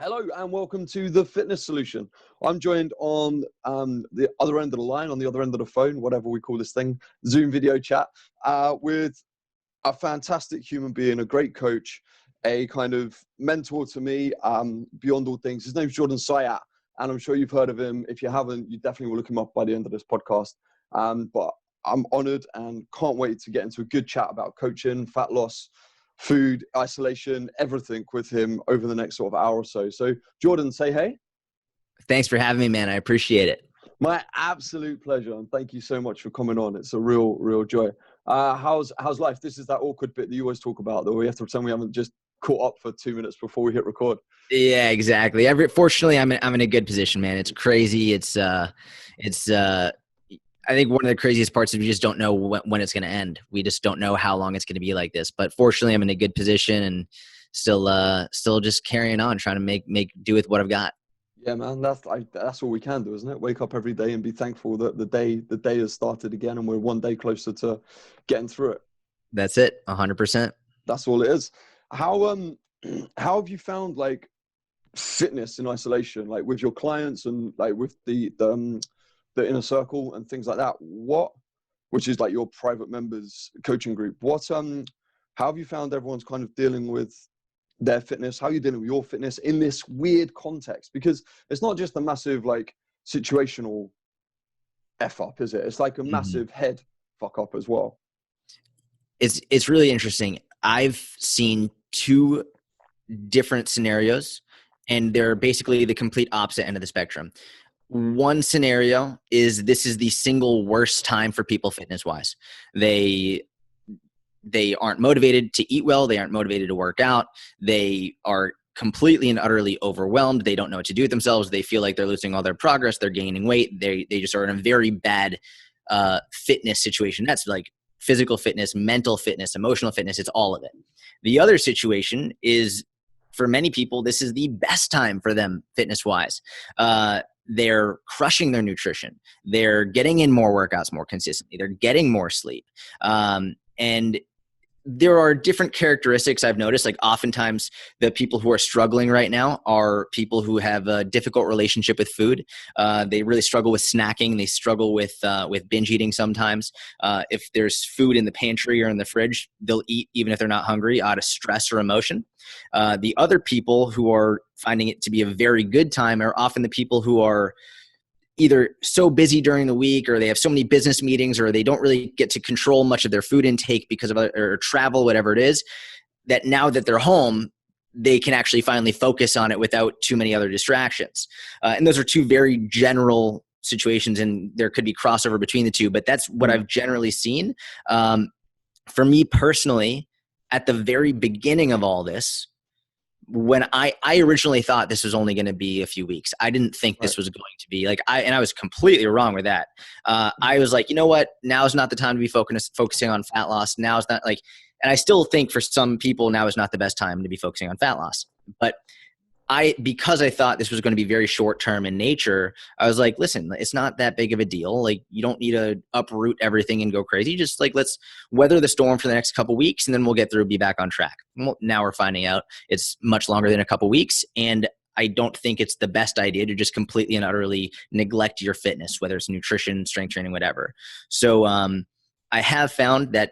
Hello and welcome to The Fitness Solution. I'm joined on the other end of the line, on the other end of the phone, whatever we call this thing, Zoom video chat, with a fantastic human being, a great coach, a kind of mentor to me, beyond all things. His name's Jordan Syatt, and I'm sure you've heard of him. If you haven't, you definitely will look him up by the end of this podcast. But I'm honored and can't wait to get into a good chat about coaching, fat loss, food, isolation, everything with him over the next sort of hour or so. So Jordan, say hey. Thanks for having me, man. I appreciate it. My absolute pleasure. And thank you so much for coming on. It's a real joy. How's life? This is that awkward bit that you always talk about, that we have to pretend we haven't just caught up for 2 minutes before we hit record. Yeah, exactly. Fortunately, I'm in a good position, man. It's crazy. I think one of the craziest parts is we just don't know when it's going to end. We just don't know how long it's going to be like this. But fortunately, I'm in a good position and still just carrying on, trying to make do with what I've got. Yeah, man, that's all we can do, isn't it? Wake up every day and be thankful that the day has started again, and we're one day closer to getting through it. That's it, 100%. That's all it is. How have you found like fitness in isolation, like with your clients and like with the inner circle and things like that? Which is like your private members coaching group. How have you found everyone's kind of dealing with their fitness? How are you dealing with your fitness in this weird context? Because it's not just a massive like situational F up, is it? It's like a massive head fuck up as well. It's really interesting. I've seen two different scenarios, and they're basically the complete opposite end of the spectrum. One scenario is this is the single worst time for people fitness-wise. They aren't motivated to eat well. They aren't motivated to work out. They are completely and utterly overwhelmed. They don't know what to do with themselves. They feel like they're losing all their progress. They're gaining weight. They just are in a very bad fitness situation. That's like physical fitness, mental fitness, emotional fitness. It's all of it. The other situation is, for many people, this is the best time for them fitness-wise. They're crushing their nutrition. They're getting in more workouts more consistently. They're getting more sleep. And there are different characteristics I've noticed. Like oftentimes the people who are struggling right now are people who have a difficult relationship with food. They really struggle with snacking. They struggle with binge eating sometimes. If there's food in the pantry or in the fridge, they'll eat even if they're not hungry out of stress or emotion. The other people who are finding it to be a very good time are often the people who are either so busy during the week, or they have so many business meetings, or they don't really get to control much of their food intake because of or travel, whatever it is, that now that they're home, they can actually finally focus on it without too many other distractions. And those are two very general situations, and there could be crossover between the two, but that's what I've generally seen. For me personally, at the very beginning of all this, when I originally thought this was only going to be a few weeks. I didn't think this was going to be like, I was completely wrong with that. I was like, you know what? Now is not the time to be focusing on fat loss. Now is not like, and I still think for some people now is not the best time to be focusing on fat loss. But because I thought this was going to be very short term in nature, I was like, listen, it's not that big of a deal. Like, you don't need to uproot everything and go crazy. Just like, let's weather the storm for the next couple of weeks, and then we'll get through, be back on track. Well, now we're finding out it's much longer than a couple of weeks. And I don't think it's the best idea to just completely and utterly neglect your fitness, whether it's nutrition, strength training, whatever. So I have found that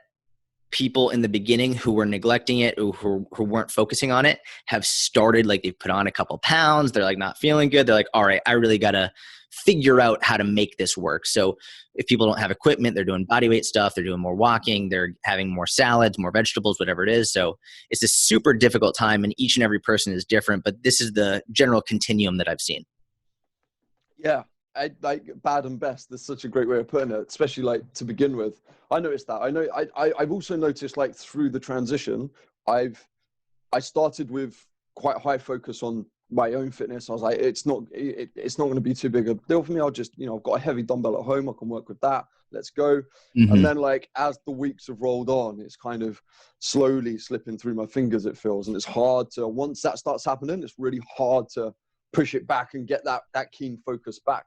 people in the beginning who were neglecting it, who weren't focusing on it, have started, like, they've put on a couple pounds. They're like not feeling good. They're like, all right, I really got to figure out how to make this work. So if people don't have equipment, they're doing body weight stuff. They're doing more walking. They're having more salads, more vegetables, whatever it is. So it's a super difficult time, and each and every person is different, but this is the general continuum that I've seen. Yeah. Like bad and best. That's such a great way of putting it, especially like to begin with. I noticed that. I've also noticed, like, through the transition, I started with quite high focus on my own fitness. I was like, it's not going to be too big a deal for me. I'll just, I've got a heavy dumbbell at home. I can work with that. Let's go. And then, like, as the weeks have rolled on, it's kind of slowly slipping through my fingers, it feels. And it's hard to, once that starts happening, it's really hard to push it back and get that keen focus back.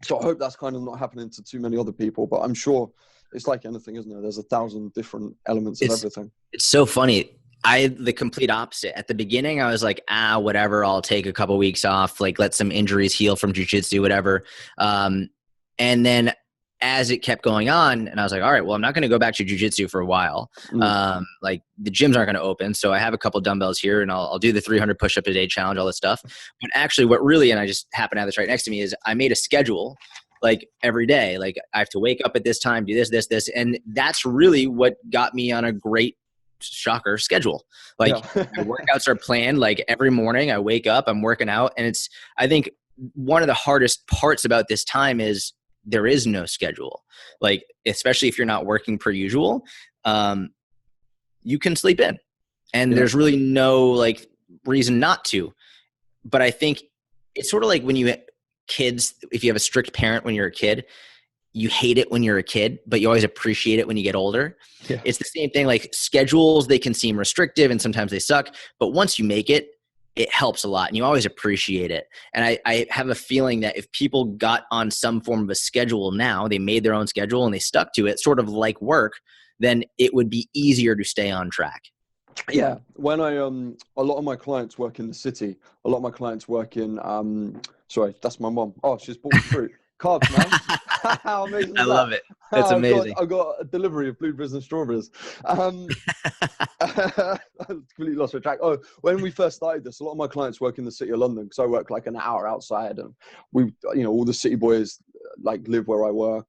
So I hope that's kind of not happening to too many other people, but I'm sure it's like anything, isn't it? There's 1,000 different elements of everything. It's so funny. The complete opposite. At the beginning, I was like, whatever, I'll take a couple weeks off, like let some injuries heal from jujitsu, whatever. And then as it kept going on, and I was like, all right, well, I'm not going to go back to jujitsu for a while. Like the gyms aren't going to open. So I have a couple dumbbells here and I'll do the 300 push-up a day challenge, all this stuff. But actually what really, and I just happen to have this right next to me, is I made a schedule like every day. Like I have to wake up at this time, do this. And that's really what got me on a great, shocker, schedule. Like my workouts are planned. Like every morning I wake up, I'm working out. And I think one of the hardest parts about this time is there is no schedule. Like, especially if you're not working per usual, you can sleep in and there's really no like reason not to. But I think it's sort of like when you kids, if you have a strict parent when you're a kid, you hate it when you're a kid, but you always appreciate it when you get older. Yeah. It's the same thing. Like schedules, they can seem restrictive and sometimes they suck, but once you make it, it helps a lot and you always appreciate it. And I have a feeling that if people got on some form of a schedule now, they made their own schedule and they stuck to it, sort of like work, then it would be easier to stay on track. Yeah. When I, a lot of my clients work in the city, a lot of my clients work in, sorry, that's my mom. Oh, she's bought fruit. Carbs, man. How amazing I love it. That's amazing. I've got a delivery of blueberries and strawberries. I completely lost my track. Oh, when we first started this, a lot of my clients work in the city of London because I work like an hour outside, and we, all the city boys like live where I work.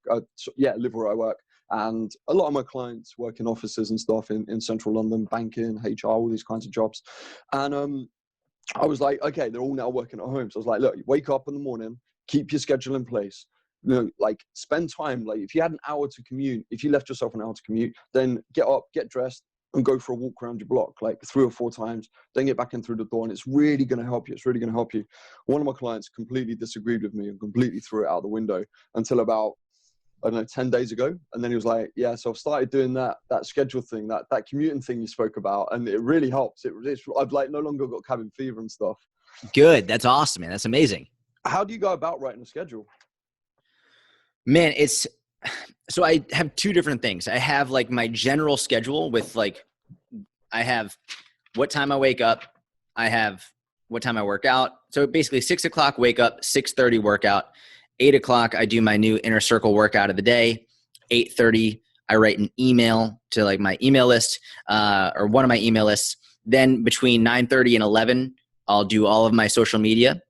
Live where I work. And a lot of my clients work in offices and stuff in central London, banking, HR, all these kinds of jobs. And I was like, okay, they're all now working at home. So I was like, look, wake up in the morning, keep your schedule in place. Like spend time. Like if you had an hour to commute, if you left yourself an hour to commute, then get up, get dressed and go for a walk around your block, like 3 or 4 times, then get back in through the door. And it's really going to help you. It's really going to help you. One of my clients completely disagreed with me and completely threw it out the window until about, I don't know, 10 days ago. And then he was like, yeah, so I've started doing that schedule thing, that commuting thing you spoke about. And it really helps. I've like no longer got cabin fever and stuff. Good. That's awesome, man. That's amazing. How do you go about writing a schedule? Man, so I have 2 different things. I have like my general schedule with like, I have what time I wake up. I have what time I work out. So basically 6 o'clock wake up, 6:30 workout, 8 o'clock I do my new inner circle workout of the day. 8:30 I write an email to like my email list or one of my email lists. Then between 9:30 and 11, I'll do all of my social media.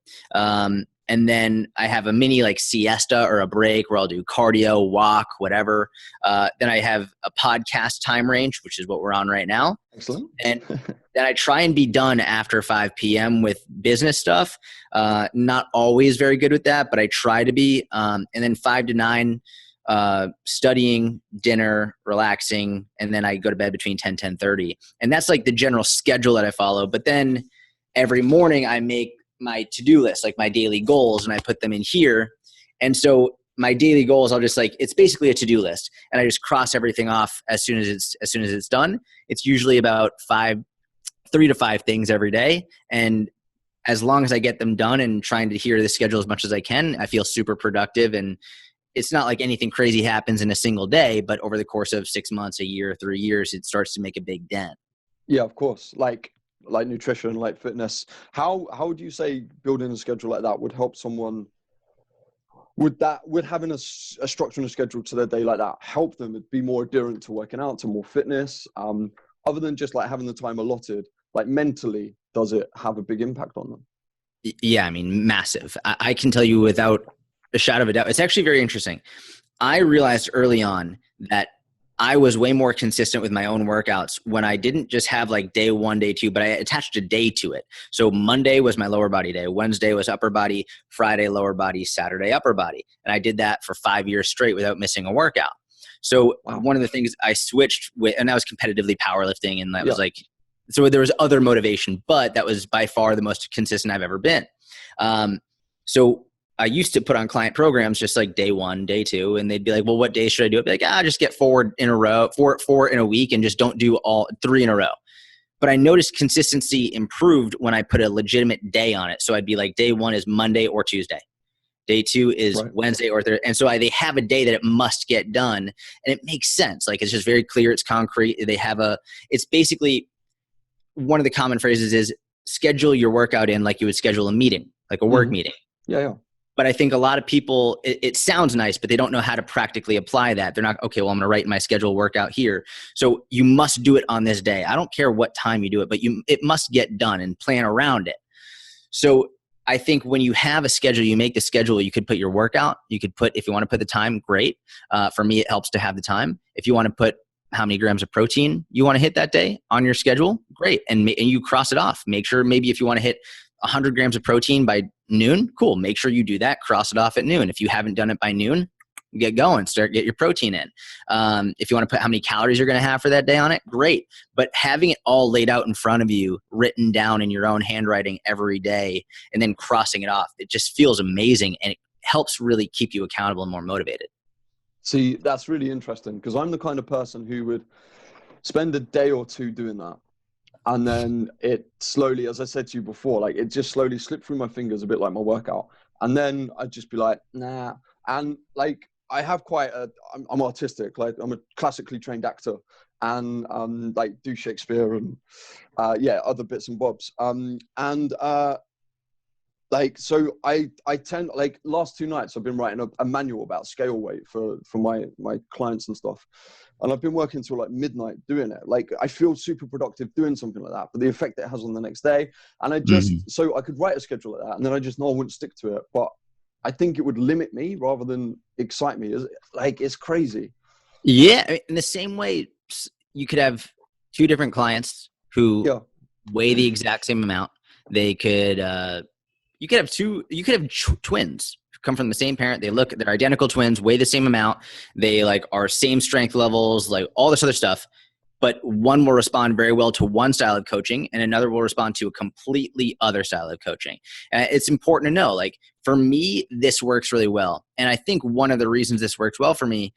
And then I have a mini like siesta or a break where I'll do cardio, walk, whatever. Then I have a podcast time range, which is what we're on right now. Excellent. And then I try and be done after 5 p.m. with business stuff. Not always very good with that, but I try to be. And then 5 to 9, studying, dinner, relaxing. And then I go to bed between 10:30. And that's like the general schedule that I follow. But then every morning I make my to-do list, like my daily goals, and I put them in here. And so my daily goals, I'll just like, it's basically a to-do list and I just cross everything off as soon as it's done. It's usually about 3 to 5 things every day. And as long as I get them done and trying to adhere to the schedule as much as I can, I feel super productive. And it's not like anything crazy happens in a single day, but over the course of 6 months, a year, 3 years, it starts to make a big dent. Yeah, of course. Like nutrition, like fitness. How would you say building a schedule like that would help someone? Would having a structure and a schedule to their day like that help them be more adherent to working out, to more fitness? Other than just like having the time allotted, like mentally, does it have a big impact on them? Yeah, I mean, massive. I can tell you without a shadow of a doubt. It's actually very interesting. I realized early on that I was way more consistent with my own workouts when I didn't just have like day 1, day 2, but I attached a day to it. So Monday was my lower body day. Wednesday was upper body, Friday, lower body, Saturday, upper body. And I did that for 5 years straight without missing a workout. So one of the things I switched with, and that was competitively powerlifting. And that was like, so there was other motivation, but that was by far the most consistent I've ever been. So I used to put on client programs just like day 1, day 2, and they'd be like, well, what day should I do? I'd be like, just get 4 in a row, four in a week, and just don't do all 3 in a row. But I noticed consistency improved when I put a legitimate day on it. So I'd be like, day 1 is Monday or Tuesday. Day 2 is Wednesday or Thursday. And so they have a day that it must get done. And it makes sense. Like, it's just very clear. It's concrete. It's basically, one of the common phrases is schedule your workout in like you would schedule a meeting, like a work meeting. Yeah. But I think a lot of people, it sounds nice, but they don't know how to practically apply that. They're not, okay, well, I'm going to write in my schedule workout here. So you must do it on this day. I don't care what time you do it, but it must get done and plan around it. So I think when you have a schedule, you make the schedule, you could put your workout, you could put, if you want to put the time, great. For me, it helps to have the time. If you want to put how many grams of protein you want to hit that day on your schedule, great. And you cross it off. Make sure maybe if you want to hit 100 grams of protein by noon, cool. Make sure you do that. Cross it off at noon. If you haven't done it by noon, get going. Get your protein in. If you want to put how many calories you're going to have for that day on it, great. But having it all laid out in front of you, written down in your own handwriting every day, and then crossing it off, it just feels amazing, and it helps really keep you accountable and more motivated. See, that's really interesting, because I'm the kind of person who would spend a day or two doing that. And then it slowly, as I said to you before, like it just slowly slipped through my fingers, a bit like my workout. And then I'd just be like, nah. And like, I have I'm artistic. Like I'm a classically trained actor, and like do Shakespeare and other bits and bobs. Like, so I tend, like last 2 nights, I've been writing a manual about scale weight for my clients and stuff. And I've been working till like midnight doing it. Like I feel super productive doing something like that, but the effect it has on the next day. And I just, so I could write a schedule like that, and then I just know I wouldn't stick to it. But I think it would limit me rather than excite me. It's crazy. Yeah. In the same way, you could have 2 different clients who weigh the exact same amount. They could, you could have twins come from the same parent. They're identical twins, weigh the same amount. They like are same strength levels, like all this other stuff. But one will respond very well to one style of coaching, and another will respond to a completely other style of coaching. And it's important to know, like for me, this works really well. And I think one of the reasons this works well for me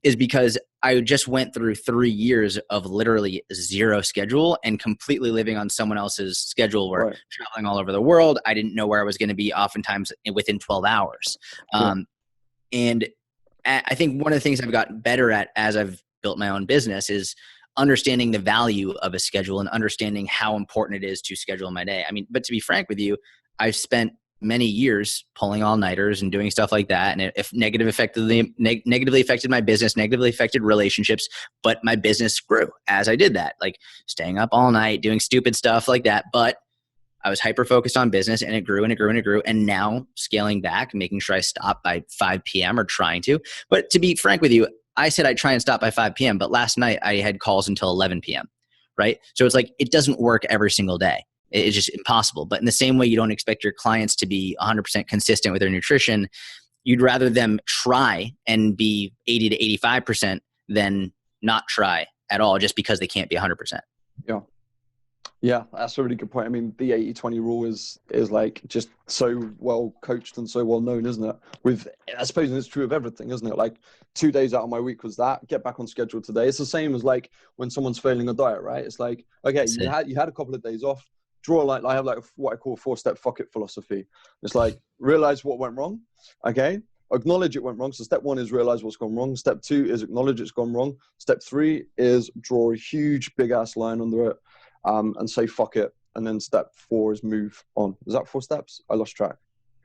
is because I just went through 3 years of literally zero schedule and completely living on someone else's schedule, where traveling all over the world. I didn't know where I was going to be oftentimes within 12 hours. And I think one of the things I've gotten better at as I've built my own business is understanding the value of a schedule and understanding how important it is to schedule my day. I mean, but to be frank with you, I've spent many years pulling all-nighters and doing stuff like that. And it negatively affected my business, negatively affected relationships, but my business grew as I did that, like staying up all night, doing stupid stuff like that. But I was hyper-focused on business, and it grew and it grew and it grew. And now scaling back, making sure I stop by 5 p.m. or trying to. But to be frank with you, I said I'd try and stop by 5 p.m., but last night I had calls until 11 p.m., right? So it's like, it doesn't work every single day. It's just impossible. But in the same way, you don't expect your clients to be 100% consistent with their nutrition. You'd rather them try and be 80 to 85% than not try at all, just because they can't be 100%. Yeah, that's a really good point. I mean, the 80-20 rule is like just so well coached and so well known, isn't it? I suppose it's true of everything, isn't it? Like 2 days out of my week was that, get back on schedule today. It's the same as like when someone's failing a diet, right? It's like, okay, you had a couple of days off, draw a line. I have like what I call a 4-step fuck it philosophy. It's like, realize what went wrong. Okay. Acknowledge it went wrong. So step 1 is realize what's gone wrong. Step 2 is acknowledge it's gone wrong. Step 3 is draw a huge big ass line under it. And say fuck it, and then step 4 is move on. Is that 4 steps? I lost track.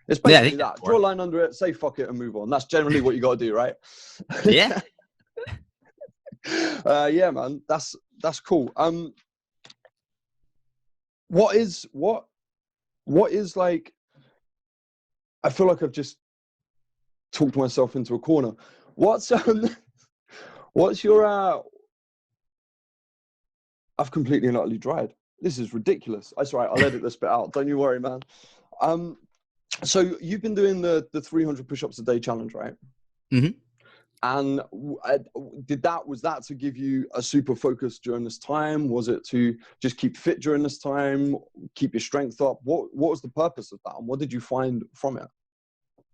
It's basically that. Draw a line under it, say fuck it, and move on. That's generally what you got to do, right? Yeah. Yeah, man. That's cool. What is like? I feel like I've just talked myself into a corner. What's your I've completely and utterly dried. This is ridiculous. That's right. I'll edit this bit out. Don't you worry, man. So you've been doing the 300 push-ups a day challenge, right? Mm-hmm. And was that to give you a super focus during this time? Was it to just keep fit during this time, keep your strength up? What was the purpose of that, and what did you find from it?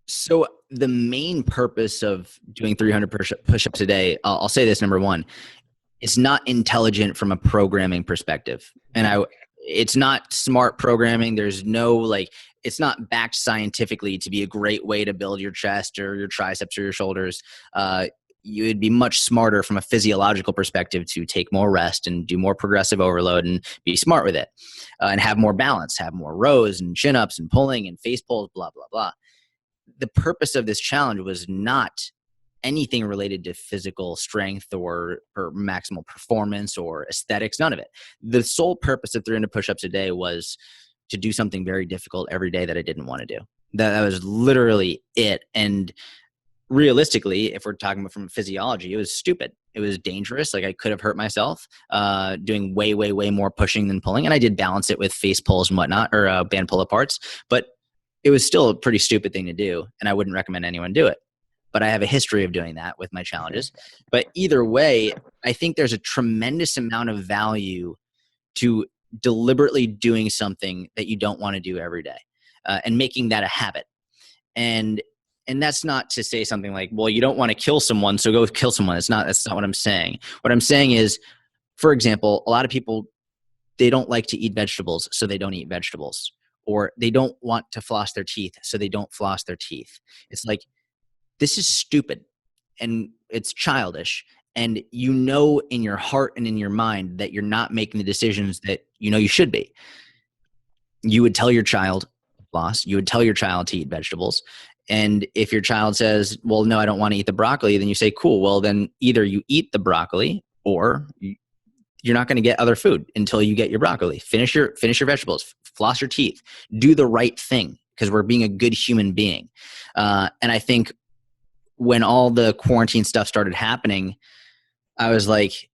So the main purpose of doing 300 push-ups a day, I'll say this, number 1, it's not intelligent from a programming perspective. And it's not smart programming. There's no it's not backed scientifically to be a great way to build your chest or your triceps or your shoulders. you would be much smarter from a physiological perspective to take more rest and do more progressive overload and be smart with it, and have more balance, have more rows and chin-ups and pulling and face pulls, blah, blah, blah. The purpose of this challenge was not anything related to physical strength or maximal performance or aesthetics, none of it. The sole purpose of 300 push-ups a day was to do something very difficult every day that I didn't want to do. That was literally it. And realistically, if we're talking about from physiology, it was stupid. It was dangerous. Like I could have hurt myself doing way, way, way more pushing than pulling. And I did balance it with face pulls and whatnot, or band pull aparts, but it was still a pretty stupid thing to do. And I wouldn't recommend anyone do it. But I have a history of doing that with my challenges. But either way, I think there's a tremendous amount of value to deliberately doing something that you don't want to do every day, and making that a habit. And that's not to say something like, well, you don't want to kill someone, so go kill someone. That's not what I'm saying. What I'm saying is, for example, a lot of people, they don't like to eat vegetables, so they don't eat vegetables. Or they don't want to floss their teeth, so they don't floss their teeth. It's like, this is stupid and it's childish. And you know in your heart and in your mind that you're not making the decisions that you know you should be. You would tell your child to floss. You would tell your child to eat vegetables. And if your child says, well, no, I don't want to eat the broccoli, then you say, cool, well, then either you eat the broccoli or you're not going to get other food until you get your broccoli. Finish your vegetables, floss your teeth, do the right thing, because we're being a good human being. And I think when all the quarantine stuff started happening, I was like,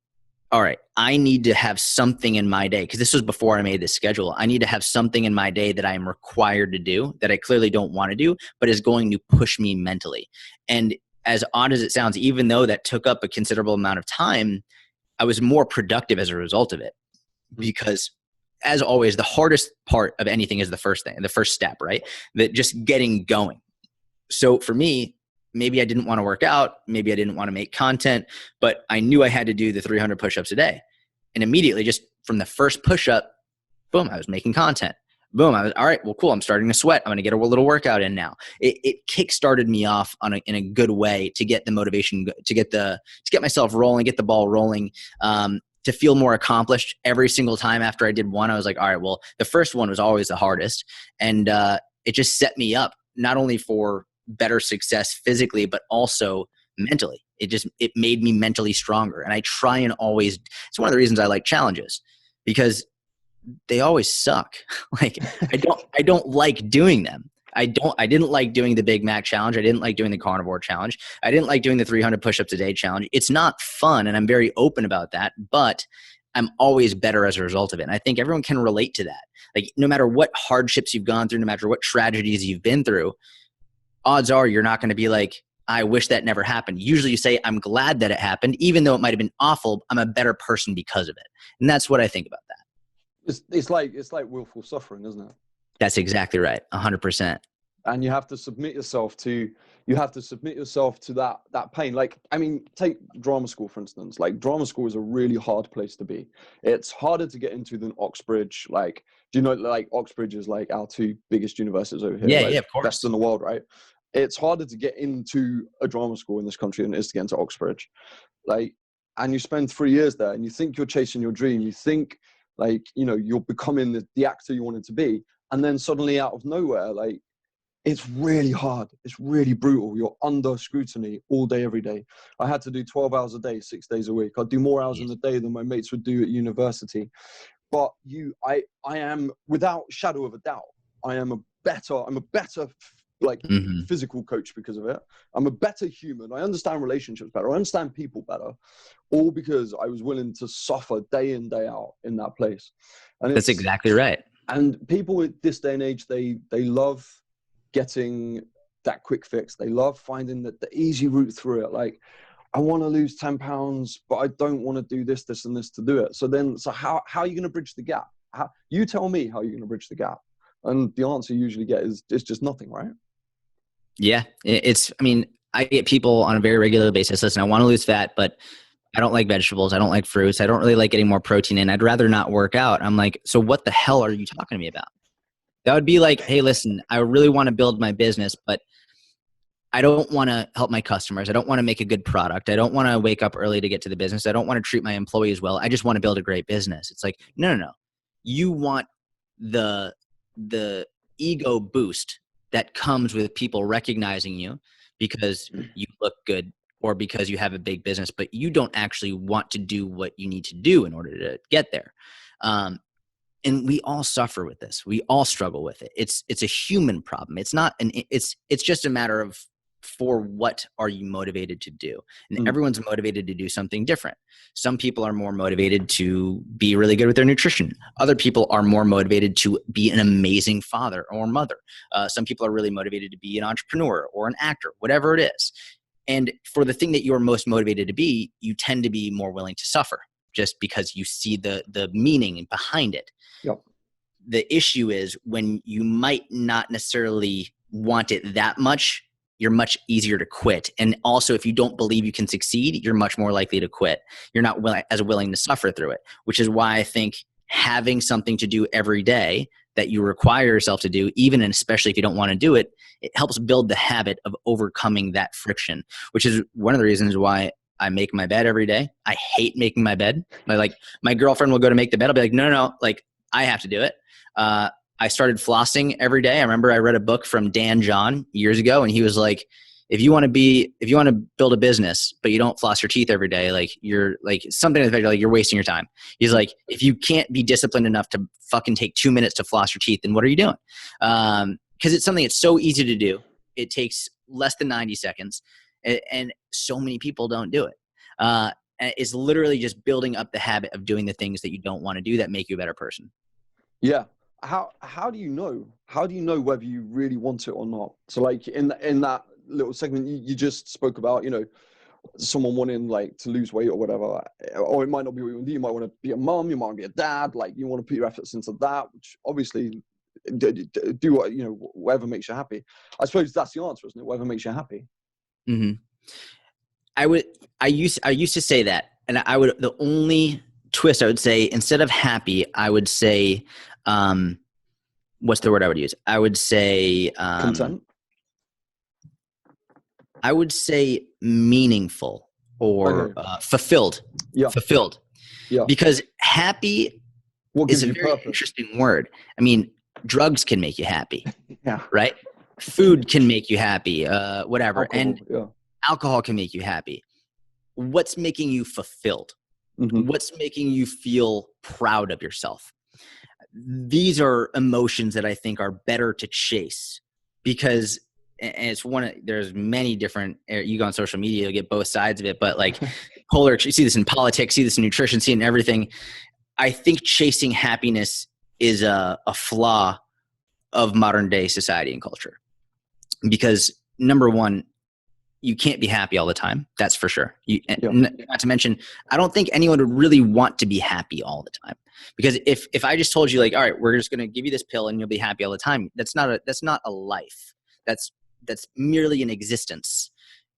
all right, I need to have something in my day, because this was before I made this schedule. I need to have something in my day that I am required to do that I clearly don't want to do, but is going to push me mentally. And as odd as it sounds, even though that took up a considerable amount of time, I was more productive as a result of it. Because as always, the hardest part of anything is the first thing, the first step, right? That just getting going. So for me, maybe I didn't want to work out. Maybe I didn't want to make content, but I knew I had to do the 300 push-ups a day. And immediately, just from the first push-up, boom, I was making content. Boom, I was, all right, well, cool. I'm starting to sweat. I'm going to get a little workout in now. It kick-started me off in a good way to get the motivation, to get myself rolling, get the ball rolling, to feel more accomplished every single time after I did one. I was like, all right, well, the first one was always the hardest. And it just set me up not only for better success physically, but also mentally. It made me mentally stronger. And I try and always, it's one of the reasons I like challenges, because they always suck. Like I don't like doing them. I didn't like doing the Big Mac challenge. I didn't like doing the carnivore challenge. I didn't like doing the 300 push-ups a day challenge. It's not fun. And I'm very open about that, but I'm always better as a result of it. And I think everyone can relate to that. Like no matter what hardships you've gone through, no matter what tragedies you've been through, odds are you're not going to be like, I wish that never happened. Usually you say, I'm glad that it happened. Even though it might've been awful, I'm a better person because of it. And that's what I think about that. It's like willful suffering, isn't it? That's exactly right. 100%. And you have to submit yourself to that pain. Like, I mean, take drama school, for instance. Like drama school is a really hard place to be. It's harder to get into than Oxbridge. Like, do you know, like Oxbridge is like our two biggest universities over here. Yeah, like, yeah, of course. Best in the world, right? It's harder to get into a drama school in this country than it is to get into Oxbridge. Like, and you spend 3 years there and you think you're chasing your dream. You think like, you know, you're becoming the actor you wanted to be. And then suddenly out of nowhere, like, it's really hard. It's really brutal. You're under scrutiny all day, every day. I had to do 12 hours a day, 6 days a week. I'd do more hours in the day than my mates would do at university. But I am, without shadow of a doubt, I'm a better like physical coach because of it. I'm a better human. I understand relationships better. I understand people better, all because I was willing to suffer day in, day out in that place. And that's exactly right. And people at this day and age, they love getting that quick fix. They love finding the easy route through it. Like, I want to lose 10 pounds, but I don't want to do this, this, and this to do it. So how are you going to bridge the gap? You tell me how you're going to bridge the gap. And the answer you usually get is it's just nothing, right? Yeah. I mean, I get people on a very regular basis. Listen, I want to lose fat, but I don't like vegetables. I don't like fruits. I don't really like getting more protein in. I'd rather not work out. I'm like, so what the hell are you talking to me about? That would be like, hey, listen, I really want to build my business, but I don't want to help my customers. I don't want to make a good product. I don't want to wake up early to get to the business. I don't want to treat my employees well. I just want to build a great business. It's like, no. You want the ego boost that comes with people recognizing you because you look good or because you have a big business, but you don't actually want to do what you need to do in order to get there. And we all suffer with this. We all struggle with it. It's a human problem. It's not it's just a matter of, for what are you motivated to do? And everyone's motivated to do something different. Some people are more motivated to be really good with their nutrition. Other people are more motivated to be an amazing father or mother. Some people are really motivated to be an entrepreneur or an actor, whatever it is. And for the thing that you're most motivated to be, you tend to be more willing to suffer just because you see the meaning behind it. Yep. The issue is when you might not necessarily want it that much, you're much easier to quit. And also, if you don't believe you can succeed, you're much more likely to quit. You're not as willing to suffer through it, which is why I think having something to do every day that you require yourself to do, even and especially if you don't want to do it, it helps build the habit of overcoming that friction, which is one of the reasons why I make my bed every day. I hate making my bed. My girlfriend will go to make the bed. I'll be like, no, like I have to do it. I started flossing every day. I remember I read a book from Dan John years ago, and he was like, if you want to build a business, but you don't floss your teeth every day, like you're like something like you're wasting your time. He's like, if you can't be disciplined enough to fucking take 2 minutes to floss your teeth, then what are you doing? Because it's something that's so easy to do. It takes less than 90 seconds, and so many people don't do it. And it's literally just building up the habit of doing the things that you don't want to do that make you a better person. Yeah. How do you know? How do you know whether you really want it or not? So like in that little segment you just spoke about, someone wanting like to lose weight or whatever, or it might not be what you want to do. You might want to be a mom, you might want to be a dad, like you want to put your efforts into that, which obviously do what, whatever makes you happy. I suppose that's the answer, isn't it? Whatever makes you happy. Mm-hmm. I used to say that, and the only twist I would say, instead of happy, I would say, what's the word I would use? I would say, Content. I would say meaningful or fulfilled. Yeah. Fulfilled. Yeah. Because happy is a very interesting word. I mean, drugs can make you happy. Yeah. Right? Food can make you happy. Whatever. Alcohol can make you happy. What's making you fulfilled? Mm-hmm. What's making you feel proud of yourself? These are emotions that I think are better to chase, because there's many different, you go on social media, you'll get both sides of it, but like you see this in politics, see this in nutrition, see it in everything. I think chasing happiness is a flaw of modern day society and culture, because number one, you can't be happy all the time. That's for sure. Not to mention, I don't think anyone would really want to be happy all the time, because if I just told you like, all right, we're just going to give you this pill and you'll be happy all the time, that's not a life. That's merely an existence.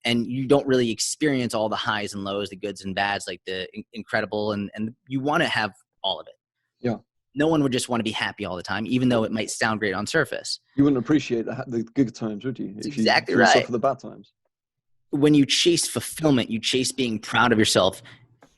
And you don't really experience all the highs and lows, the goods and bads, like the incredible, and you want to have all of it. Yeah. No one would just want to be happy all the time, even though it might sound great on surface. You wouldn't appreciate the good times, would you? Exactly right. Suffer the bad times. When you chase fulfillment, you chase being proud of yourself,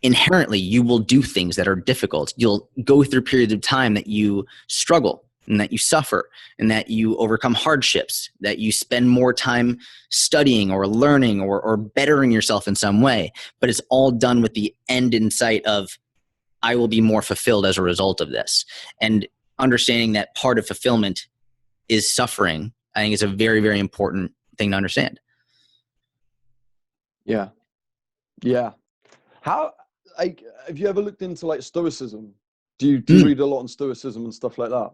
inherently you will do things that are difficult. You'll go through periods of time that you struggle and that you suffer and that you overcome hardships, that you spend more time studying or learning or bettering yourself in some way. But it's all done with the end in sight of, I will be more fulfilled as a result of this. And understanding that part of fulfillment is suffering, I think is a very, very important thing to understand. Yeah. Yeah. How, like, have you ever looked into like Stoicism? Do you read a lot on Stoicism and stuff like that?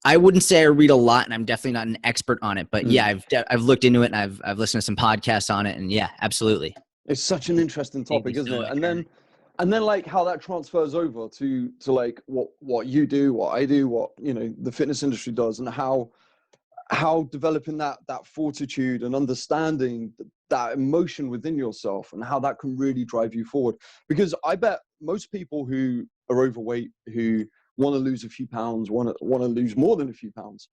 I wouldn't say I read a lot, and I'm definitely not an expert on it, but yeah, I've looked into it, and I've listened to some podcasts on it, and yeah, absolutely. It's such an interesting topic, isn't it? And then like how that transfers over to like what you do, what I do, what the fitness industry does, and how developing that fortitude and understanding that emotion within yourself and how that can really drive you forward. Because I bet most people who are overweight, who want to lose a few pounds, want to lose more than a few pounds,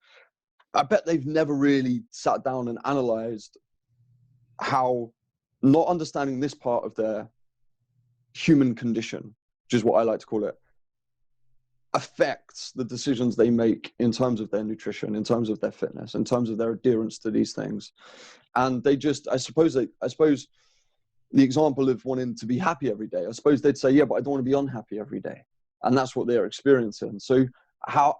I bet they've never really sat down and analyzed how not understanding this part of their human condition, which is what I like to call it, affects the decisions they make in terms of their nutrition, in terms of their fitness, in terms of their adherence to these things. And they just, I suppose the example of wanting to be happy every day, I suppose they'd say, yeah, but I don't want to be unhappy every day. And that's what they're experiencing. So how,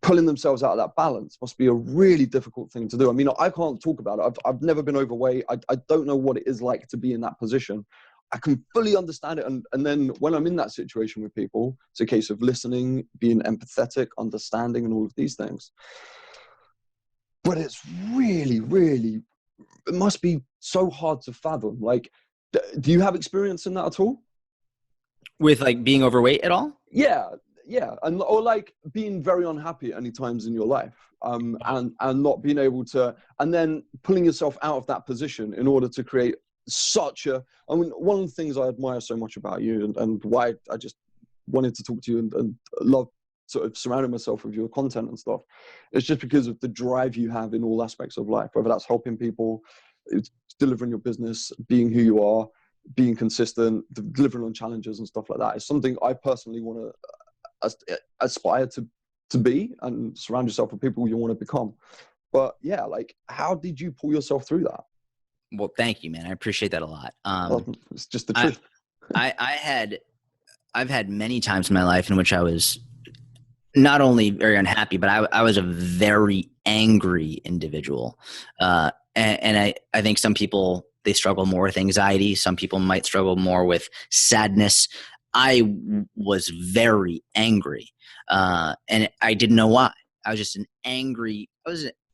pulling themselves out of that balance must be a really difficult thing to do. I mean, I can't talk about it. I've never been overweight. I don't know what it is like to be in that position. I can fully understand it. And then when I'm in that situation with people, it's a case of listening, being empathetic, understanding, and all of these things. But it's really, really, it must be so hard to fathom. Like, do you have experience in that at all? With like being overweight at all? Yeah. And, or like being very unhappy at any times in your life, and not being able to, and then pulling yourself out of that position in order to create I mean, one of the things I admire so much about you and why I just wanted to talk to you and love sort of surrounding myself with your content and stuff, it's just because of the drive you have in all aspects of life, whether that's helping people, it's delivering your business, being who you are, being consistent, delivering on challenges and stuff like that. It's something I personally want to aspire to be, and surround yourself with people you want to become. But yeah, like, how did you pull yourself through that? Well, thank you, man. I appreciate that a lot. It's just the truth. I've had many times in my life in which I was not only very unhappy, but I was a very angry individual. And I think some people, they struggle more with anxiety. Some people might struggle more with sadness. I was very angry, and I didn't know why. I was just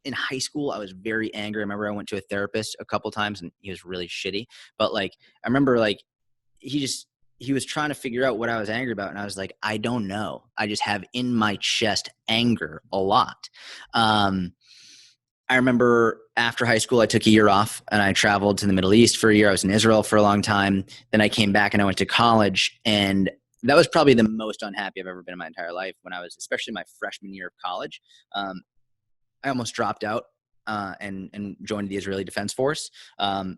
in high school. I was very angry. I remember I went to a therapist a couple times and he was really shitty. But like, I remember like he was trying to figure out what I was angry about. And I was like, I don't know. I just have in my chest anger a lot. I remember after high school, I took a year off and I traveled to the Middle East for a year. I was in Israel for a long time. Then I came back and I went to college, and that was probably the most unhappy I've ever been in my entire life. When I was, especially my freshman year of college, I almost dropped out and joined the Israeli Defense Force. The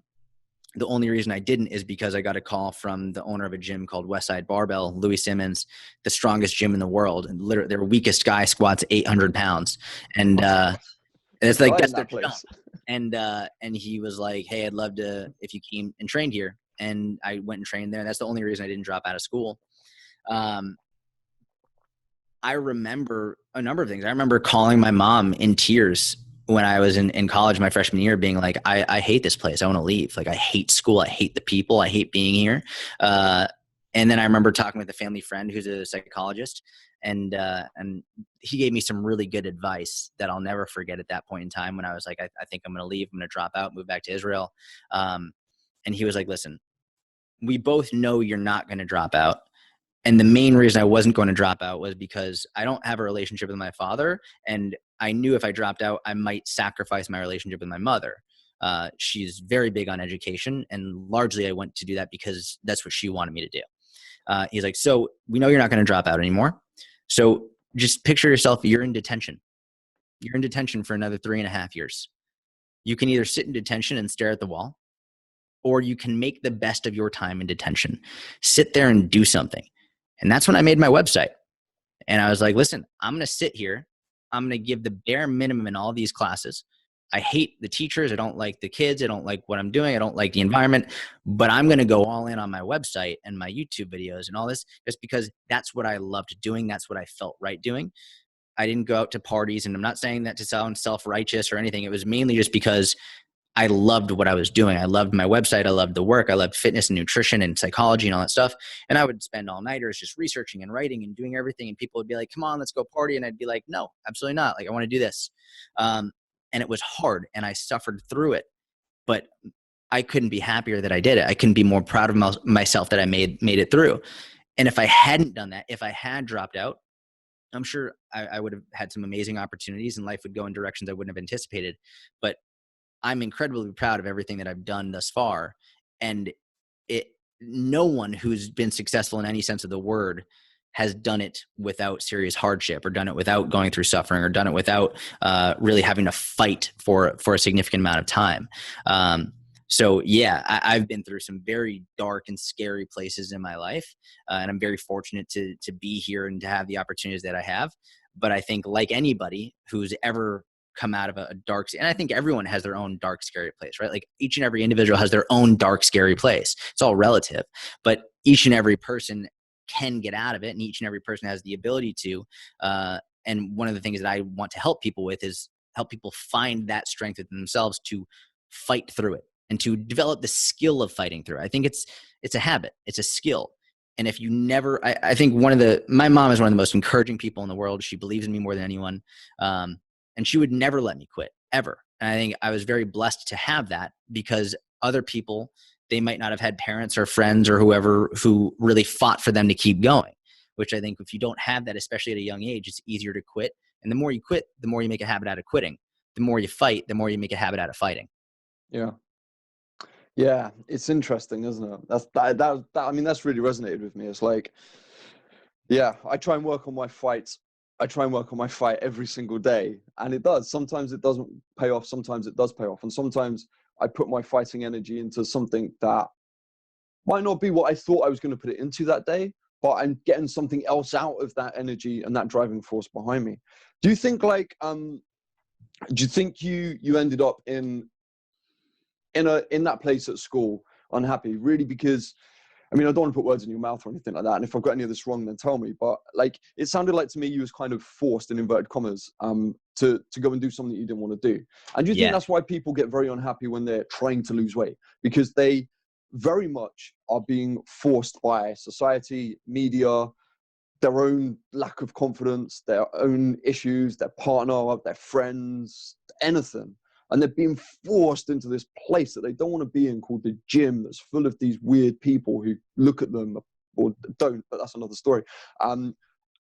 only reason I didn't is because I got a call from the owner of a gym called Westside Barbell, Louis Simmons, the strongest gym in the world. And literally, their weakest guy squats 800 pounds. And it's like, that's their jump. And he was like, hey, I'd love to, if you came and trained here. And I went and trained there. And that's the only reason I didn't drop out of school. I remember a number of things. I remember calling my mom in tears when I was in college, my freshman year, being like, I hate this place. I want to leave. Like, I hate school. I hate the people. I hate being here. And then I remember talking with a family friend who's a psychologist, and he gave me some really good advice that I'll never forget at that point in time, when I was like, I think I'm going to leave. I'm going to drop out, move back to Israel. And he was like, listen, we both know you're not going to drop out. And the main reason I wasn't going to drop out was because I don't have a relationship with my father. And I knew if I dropped out, I might sacrifice my relationship with my mother. She's very big on education. And largely I went to do that because that's what she wanted me to do. He's like, so we know you're not going to drop out anymore. So just picture yourself, you're in detention. You're in detention for another 3.5 years. You can either sit in detention and stare at the wall, or you can make the best of your time in detention. Sit there and do something. And that's when I made my website. And I was like, listen, I'm going to sit here. I'm going to give the bare minimum in all these classes. I hate the teachers. I don't like the kids. I don't like what I'm doing. I don't like the environment. But I'm going to go all in on my website and my YouTube videos and all this, just because that's what I loved doing. That's what I felt right doing. I didn't go out to parties. And I'm not saying that to sound self-righteous or anything. It was mainly just because I loved what I was doing. I loved my website. I loved the work. I loved fitness and nutrition and psychology and all that stuff. And I would spend all nighters just researching and writing and doing everything. And people would be like, come on, let's go party. And I'd be like, no, absolutely not. Like, I want to do this. And it was hard and I suffered through it, but I couldn't be happier that I did it. I couldn't be more proud of myself that I made it through. And if I hadn't done that, if I had dropped out, I'm sure I would have had some amazing opportunities and life would go in directions I wouldn't have anticipated. But I'm incredibly proud of everything that I've done thus far. And no one who's been successful in any sense of the word has done it without serious hardship, or done it without going through suffering, or done it without really having to fight for a significant amount of time. So yeah, I've been through some very dark and scary places in my life, and I'm very fortunate to be here and to have the opportunities that I have. But I think, like anybody who's ever come out of a dark, and I think everyone has their own dark, scary place, right? Like each and every individual has their own dark, scary place. It's all relative, but each and every person can get out of it, and each and every person has the ability to. And one of the things that I want to help people with is help people find that strength within themselves to fight through it and to develop the skill of fighting through it. I think it's a habit, it's a skill. And if you never, I think my mom is one of the most encouraging people in the world. She believes in me more than anyone. And she would never let me quit, ever. And I think I was very blessed to have that, because other people, they might not have had parents or friends or whoever who really fought for them to keep going, which I think if you don't have that, especially at a young age, it's easier to quit. And the more you quit, the more you make a habit out of quitting. The more you fight, the more you make a habit out of fighting. Yeah. Yeah, it's interesting, isn't it? I mean, that's really resonated with me. It's like, yeah, I try and work on my fight. I try and work on my fight every single day, and it does. Sometimes it doesn't pay off. Sometimes it does pay off, and sometimes I put my fighting energy into something that might not be what I thought I was going to put it into that day, but I'm getting something else out of that energy and that driving force behind me. Do you think do you think you ended up in that place at school unhappy, really? Because I mean, I don't want to put words in your mouth or anything like that, and if I've got any of this wrong, then tell me, but like, it sounded like to me you was kind of forced, in inverted commas, to go and do something that you didn't want to do. And do you think Yeah. that's why people get very unhappy when they're trying to lose weight? Because they very much are being forced by society, media, their own lack of confidence, their own issues, their partner, their friends, anything. And they're being forced into this place that they don't want to be in, called the gym, that's full of these weird people who look at them or don't, but that's another story. And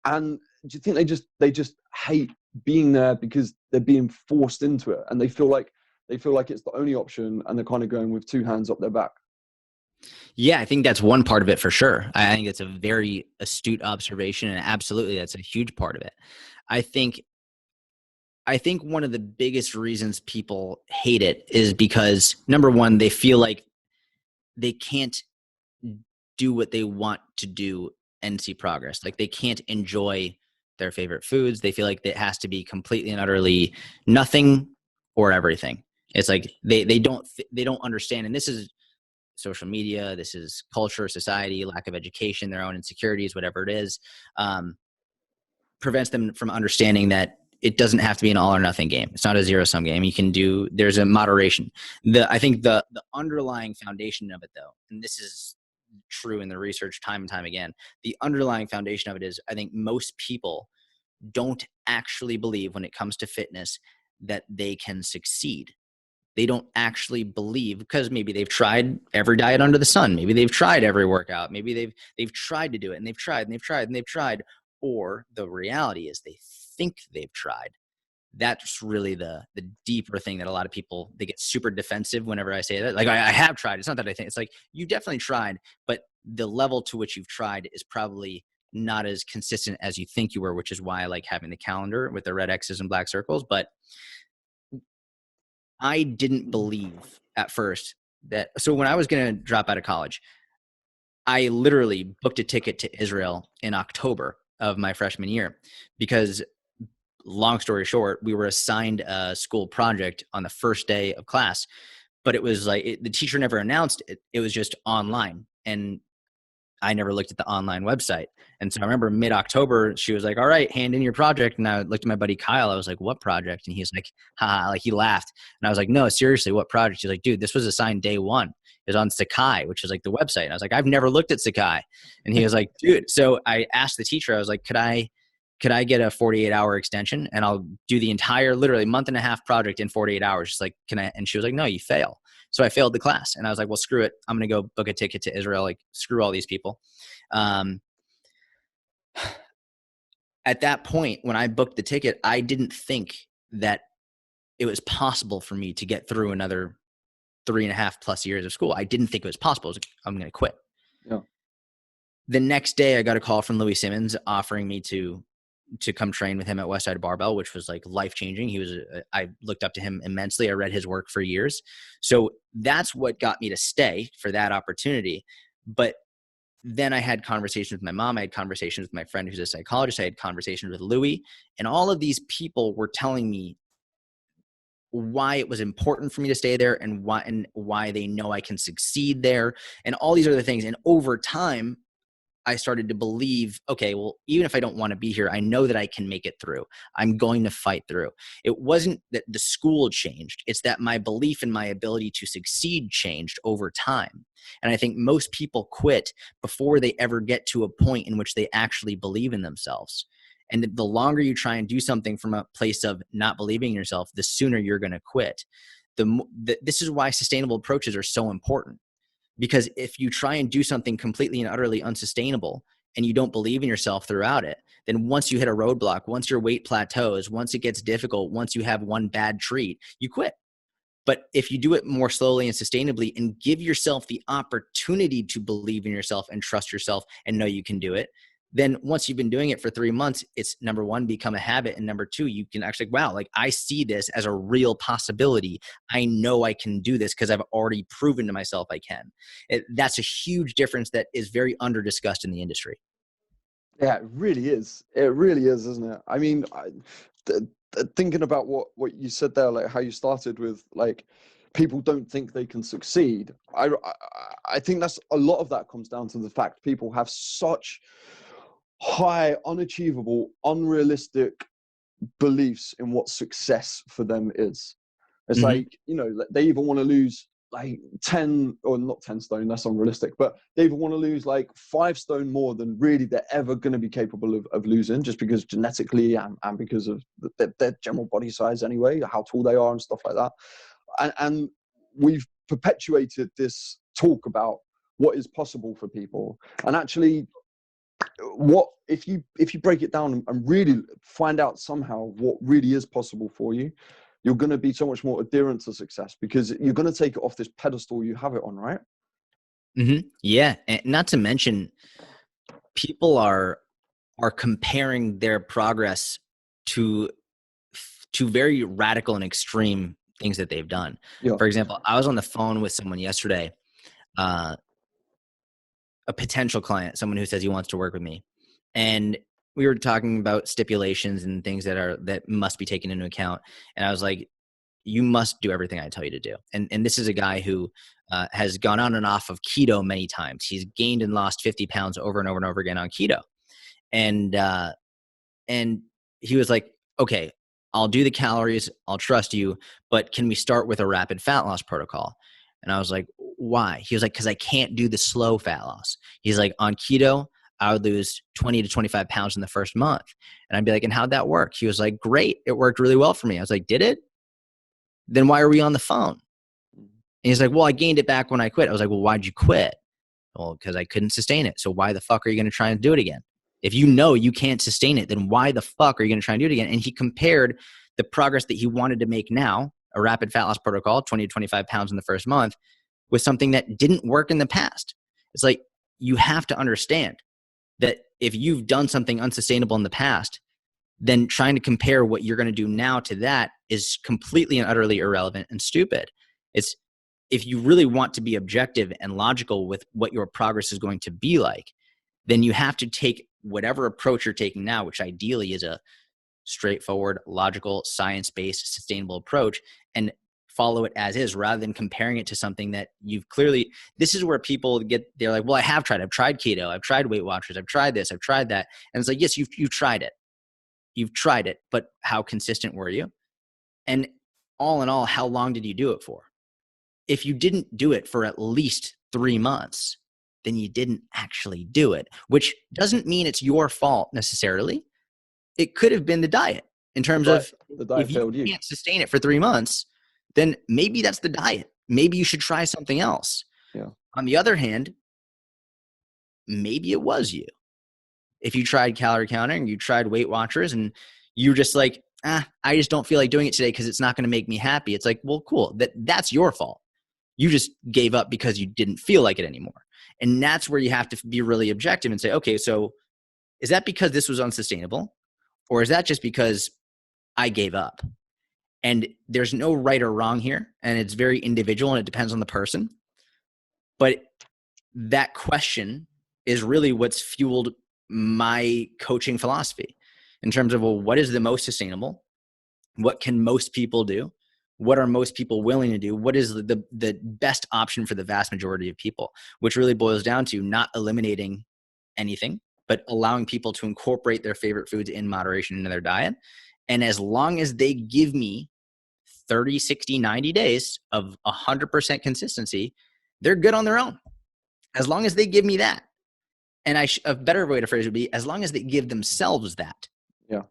do you think they just hate being there because they're being forced into it, and they feel like it's the only option, and they're kind of going with two hands up their back? Yeah, I think that's one part of it for sure. I think it's a very astute observation, and absolutely that's a huge part of it. I think one of the biggest reasons people hate it is because, number one, they feel like they can't do what they want to do and see progress. Like they can't enjoy their favorite foods. They feel like it has to be completely and utterly nothing or everything. It's like they don't understand. And this is social media, this is culture, society, lack of education, their own insecurities, whatever it is, prevents them from understanding that it doesn't have to be an all or nothing game. It's not a zero sum game. There's a moderation. I think the underlying foundation of it, though, and this is true in the research time and time again, the underlying foundation of it is, I think most people don't actually believe, when it comes to fitness, that they can succeed. They don't actually believe, because maybe they've tried every diet under the sun. Maybe they've tried every workout. Maybe they've tried to do it, and they've tried and they've tried and they've tried. Or the reality is they think they've tried. That's really the deeper thing that a lot of people, they get super defensive whenever I say that. Like, I have tried. It's not that I think. It's like, you definitely tried, but the level to which you've tried is probably not as consistent as you think you were, which is why I like having the calendar with the red X's and black circles. But I didn't believe at first that. So when I was going to drop out of college, I literally booked a ticket to Israel in October of my freshman year, because, long story short, we were assigned a school project on the first day of class, but it was like, the teacher never announced it. It was just online. And I never looked at the online website. And so I remember mid-October, she was like, all right, hand in your project. And I looked at my buddy Kyle. I was like, what project? And he's like, ha, like he laughed. And I was like, no, seriously, what project? He's like, dude, this was assigned day one. It was on Sakai, which is like the website. And I was like, I've never looked at Sakai. And he was like, dude. So I asked the teacher, I was like, could I get a 48-hour extension, and I'll do the entire, literally month and a half project in 48 hours? She's like, can I? And she was like, no, you fail. So I failed the class, and I was like, well, screw it. I'm going to go book a ticket to Israel. Like, screw all these people. At that point, when I booked the ticket, I didn't think that it was possible for me to get through another 3.5+ years of school. I didn't think it was possible. I was like, I'm going to quit. Yeah. The next day, I got a call from Louis Simmons offering me to to come train with him at Westside Barbell, which was like life changing. I looked up to him immensely. I read his work for years. So that's what got me to stay for that opportunity. But then I had conversations with my mom. I had conversations with my friend who's a psychologist. I had conversations with Louis, and all of these people were telling me why it was important for me to stay there and why they know I can succeed there and all these other things. And over time, I started to believe, okay, well, even if I don't want to be here, I know that I can make it through. I'm going to fight through. It wasn't that the school changed. It's that my belief in my ability to succeed changed over time. And I think most people quit before they ever get to a point in which they actually believe in themselves. And the longer you try and do something from a place of not believing in yourself, the sooner you're going to quit. This is why sustainable approaches are so important. Because if you try and do something completely and utterly unsustainable and you don't believe in yourself throughout it, then once you hit a roadblock, once your weight plateaus, once it gets difficult, once you have one bad treat, you quit. But if you do it more slowly and sustainably and give yourself the opportunity to believe in yourself and trust yourself and know you can do it, then once you've been doing it for 3 months, it's number one, become a habit. And number two, you can actually, wow, like I see this as a real possibility. I know I can do this because I've already proven to myself I can. That's a huge difference that is very under discussed in the industry. Yeah, it really is. It really is, isn't it? I mean, thinking about what you said there, like how you started with, like, people don't think they can succeed. I think that's a lot of that comes down to the fact people have such high, unachievable, unrealistic beliefs in what success for them is. It's like, you know, they even want to lose like 10 or not 10 stone, that's unrealistic, but they even want to lose like 5 stone more than really they're ever going to be capable of losing, just because genetically and because of their general body size anyway, how tall they are and stuff like that. And we've perpetuated this talk about what is possible for people. And actually, what if you break it down and really find out somehow what really is possible for you, you're going to be so much more adherent to success, because you're going to take it off this pedestal you have it on, right? Yeah, and not to mention, people are comparing their progress to very radical and extreme things that they've done. Yeah. For example, I was on the phone with someone yesterday, a potential client, someone who says he wants to work with me. And we were talking about stipulations and things that must be taken into account. And I was like, you must do everything I tell you to do. And this is a guy who has gone on and off of keto many times. He's gained and lost 50 pounds over and over and over again on keto. And he was like, okay, I'll do the calories, I'll trust you, but can we start with a rapid fat loss protocol? And I was like, why? He was like, because I can't do the slow fat loss. He's like, on keto, I would lose 20 to 25 pounds in the first month. And I'd be like, and how'd that work? He was like, great. It worked really well for me. I was like, did it? Then why are we on the phone? And he's like, well, I gained it back when I quit. I was like, well, why'd you quit? Well, because I couldn't sustain it. So why the fuck are you going to try and do it again? If you know you can't sustain it, then why the fuck are you going to try and do it again? And he compared the progress that he wanted to make now, a rapid fat loss protocol, 20 to 25 pounds in the first month, with something that didn't work in the past. It's like, you have to understand that if you've done something unsustainable in the past, then trying to compare what you're going to do now to that is completely and utterly irrelevant and stupid. It's, if you really want to be objective and logical with what your progress is going to be like, then you have to take whatever approach you're taking now, which ideally is a straightforward, logical, science-based, sustainable approach, and follow it as is, rather than comparing it to something that you've clearly, this is where people they're like, well, I've tried keto, I've tried Weight Watchers, I've tried this, I've tried that. And it's like, yes, you've tried it. You've tried it, but how consistent were you? And all in all, how long did you do it for? If you didn't do it for at least 3 months, then you didn't actually do it, which doesn't mean it's your fault necessarily. It could have been the diet, in terms of, the diet if failed you can't sustain it for 3 months, then maybe that's the diet. Maybe you should try something else. Yeah. On the other hand, maybe it was you. If you tried calorie counting, you tried Weight Watchers, and you're just like, I just don't feel like doing it today because it's not going to make me happy. It's like, well, cool. That's your fault. You just gave up because you didn't feel like it anymore. And that's where you have to be really objective and say, okay, so is that because this was unsustainable? Or is that just because I gave up? And there's no right or wrong here. And it's very individual and it depends on the person. But that question is really what's fueled my coaching philosophy in terms of, well, what is the most sustainable? What can most people do? What are most people willing to do? What is the best option for the vast majority of people? Which really boils down to not eliminating anything, but allowing people to incorporate their favorite foods in moderation into their diet. And as long as they give me 30, 60, 90 days of 100% consistency, they're good on their own. As long as they give me that. And a better way to phrase it would be, as long as they give themselves that. Yeah.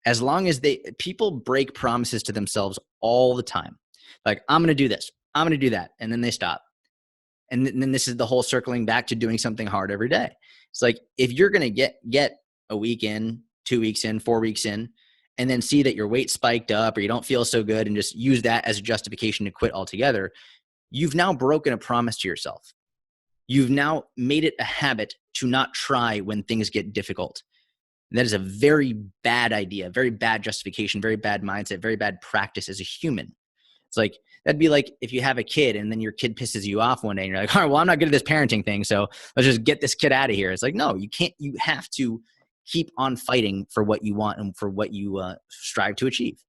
As long as people break promises to themselves all the time. Like, I'm going to do this, I'm going to do that. And then they stop. And then this is the whole circling back to doing something hard every day. It's like, if you're going to get a week in, 2 weeks in, 4 weeks in, and then see that your weight spiked up or you don't feel so good and just use that as a justification to quit altogether, you've now broken a promise to yourself. You've now made it a habit to not try when things get difficult. And that is a very bad idea, very bad justification, very bad mindset, very bad practice as a human. It's like, that'd be like if you have a kid and then your kid pisses you off one day and you're like, all right, well, I'm not good at this parenting thing, so let's just get this kid out of here. It's like, no, you can't. You have to keep on fighting for what you want and for what you strive to achieve.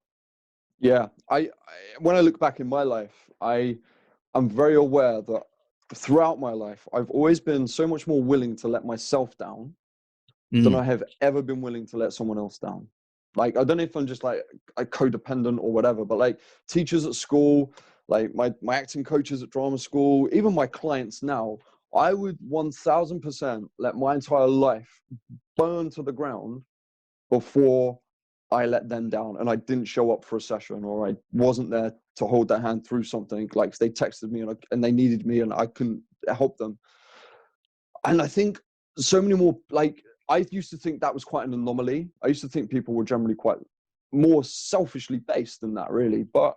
Yeah. I when I look back in my life, I'm very aware that throughout my life, I've always been so much more willing to let myself down than I have ever been willing to let someone else down. Like, I don't know if I'm just like a codependent or whatever, but like teachers at school, like my acting coaches at drama school, even my clients now, I would 1000% let my entire life burn to the ground before I let them down and I didn't show up for a session or I wasn't there to hold their hand through something. Like, they texted me and they needed me and I couldn't help them. And I think so many more, like, I used to think that was quite an anomaly. I used to think people were generally quite more selfishly based than that, really. But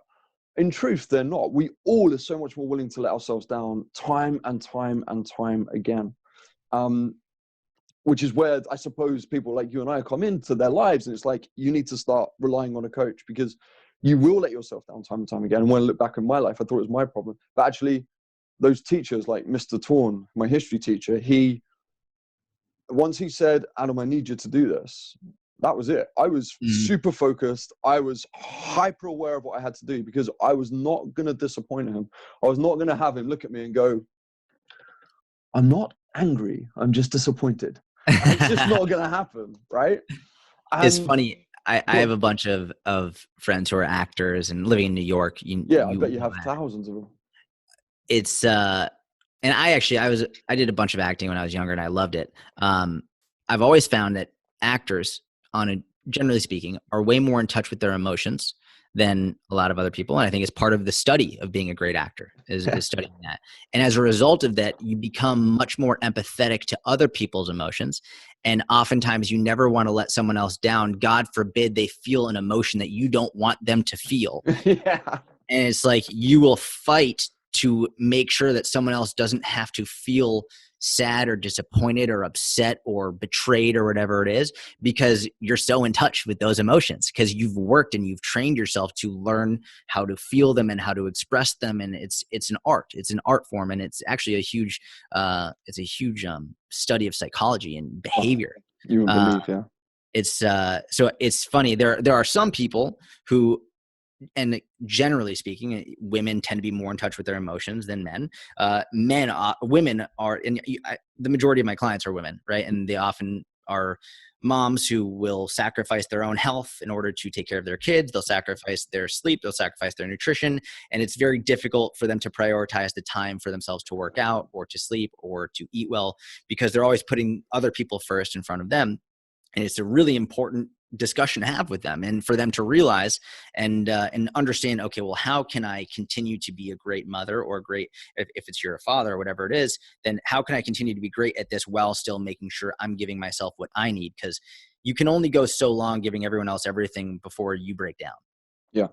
in truth, they're not. We all are so much more willing to let ourselves down time and time and time again. Which is where I suppose people like you and I come into their lives, and it's like, you need to start relying on a coach because you will let yourself down time and time again. And when I look back in my life, I thought it was my problem. But actually, those teachers like Mr. Torn, my history teacher, once he said, Adam, I need you to do this, that was it. I was super focused. I was hyper aware of what I had to do because I was not going to disappoint him. I was not going to have him look at me and go, I'm not angry, I'm just disappointed. It's just not going to happen, right? And it's funny. I have a bunch of friends who are actors and living in New York. I bet you have thousands of them. It's and I did a bunch of acting when I was younger and I loved it. I've always found that actors, generally speaking, are way more in touch with their emotions than a lot of other people. And I think it's part of the study of being a great actor is studying that. And as a result of that, you become much more empathetic to other people's emotions. And oftentimes you never want to let someone else down. God forbid they feel an emotion that you don't want them to feel. Yeah. And it's like, you will fight to make sure that someone else doesn't have to feel sad or disappointed or upset or betrayed or whatever it is, because you're so in touch with those emotions because you've worked and you've trained yourself to learn how to feel them and how to express them. And it's an art form. And it's actually a huge study of psychology and behavior. You wouldn't believe, yeah. It's so it's funny. There are some people who, and generally speaking, women tend to be more in touch with their emotions than men. Women are, and the majority of my clients are women, right? And they often are moms who will sacrifice their own health in order to take care of their kids. They'll sacrifice their sleep. They'll sacrifice their nutrition. And it's very difficult for them to prioritize the time for themselves to work out or to sleep or to eat well because they're always putting other people first in front of them. And it's a really important discussion to have with them and for them to realize and understand, okay, well, how can I continue to be a great mother or if it's you're a father or whatever it is, then how can I continue to be great at this while still making sure I'm giving myself what I need? Because you can only go so long giving everyone else everything before you break down. Yeah.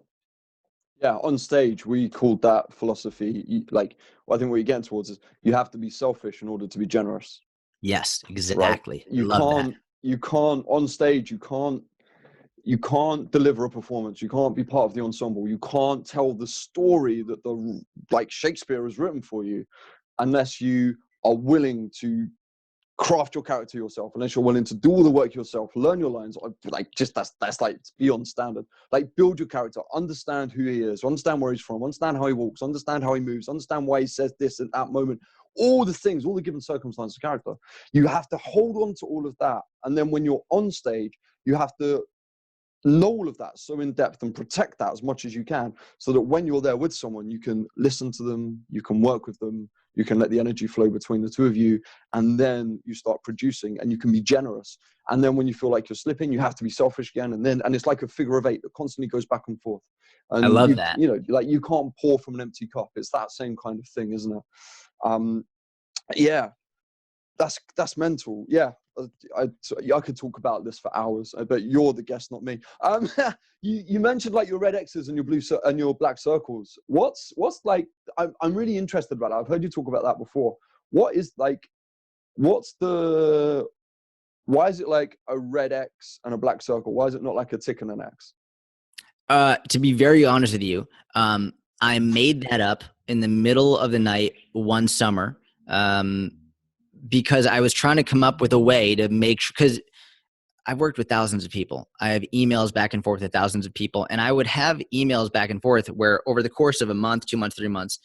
Yeah. On stage, we called that philosophy. I think what you're getting towards is you have to be selfish in order to be generous. Yes, exactly. Right? You can't on stage, you can't you can't deliver a performance. You can't be part of the ensemble. You can't tell the story that the like Shakespeare has written for you unless you are willing to craft your character yourself, unless you're willing to do all the work yourself, learn your lines. Like just that's like beyond standard. Like build your character, understand who he is, understand where he's from, understand how he walks, understand how he moves, understand why he says this at that moment. All the things, all the given circumstances of character. You have to hold on to all of that. And then when you're on stage, you have to know all of that so in depth and protect that as much as you can, so that when you're there with someone, you can listen to them, you can work with them, you can let the energy flow between the two of you, and then you start producing and you can be generous. And then when you feel like you're slipping, you have to be selfish again. And it's like a figure of eight that constantly goes back and forth. I And love that. you know, like you can't pour from an empty cup. It's that same kind of thing, isn't it? Yeah, that's mental. Yeah. I could talk about this for hours, but you're the guest, not me. You mentioned like your red X's and your blue and your black circles. What's like? I'm really interested about that. I've heard you talk about that before. What is like? What's the? Why is it like a red X and a black circle? Why is it not like a tick and an X? To be very honest with you, I made that up in the middle of the night one summer. Because I was trying to come up with a way to make sure, because I've worked with thousands of people. I have emails back and forth with thousands of people, and I would have emails back and forth where over the course of a month, 2 months, 3 months,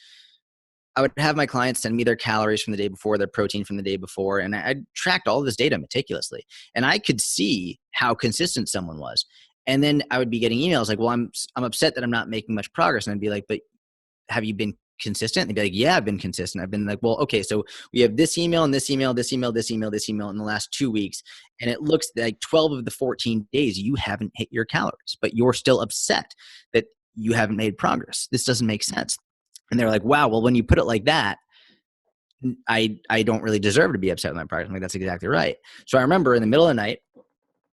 I would have my clients send me their calories from the day before, their protein from the day before, and I tracked all this data meticulously, and I could see how consistent someone was. And then I would be getting emails like, well, I'm upset that I'm not making much progress. And I'd be like, but have you been consistent? And they'd be like, yeah, I've been consistent. I've been like, well, okay, so we have this email and this email, this email, this email, this email in the last 2 weeks. And it looks like 12 of the 14 days you haven't hit your calories, but you're still upset that you haven't made progress. This doesn't make sense. And they're like, wow, well, when you put it like that, I don't really deserve to be upset with my progress. I'm like, that's exactly right. So I remember in the middle of the night,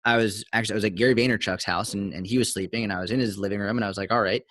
I was at Gary Vaynerchuk's house and he was sleeping and I was in his living room and I was like, all right,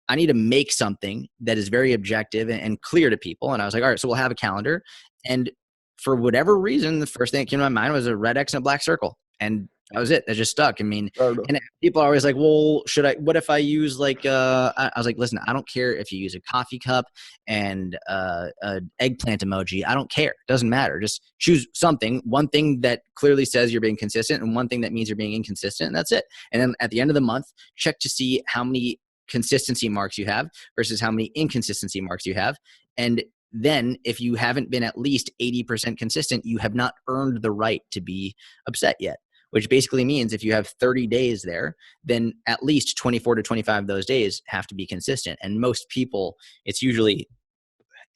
I need to make something that is very objective and clear to people. And I was like, all right, so we'll have a calendar. And for whatever reason, the first thing that came to my mind was a red X and a black circle. And that was it. That just stuck. I mean, and people are always like, well, what if I use like, I was like, listen, I don't care if you use a coffee cup and an eggplant emoji. I don't care. It doesn't matter. Just choose something, one thing that clearly says you're being consistent and one thing that means you're being inconsistent. And that's it. And then at the end of the month, check to see how many consistency marks you have versus how many inconsistency marks you have. And then if you haven't been at least 80% consistent, you have not earned the right to be upset yet, which basically means if you have 30 days there, then at least 24 to 25 of those days have to be consistent. And most people, it's usually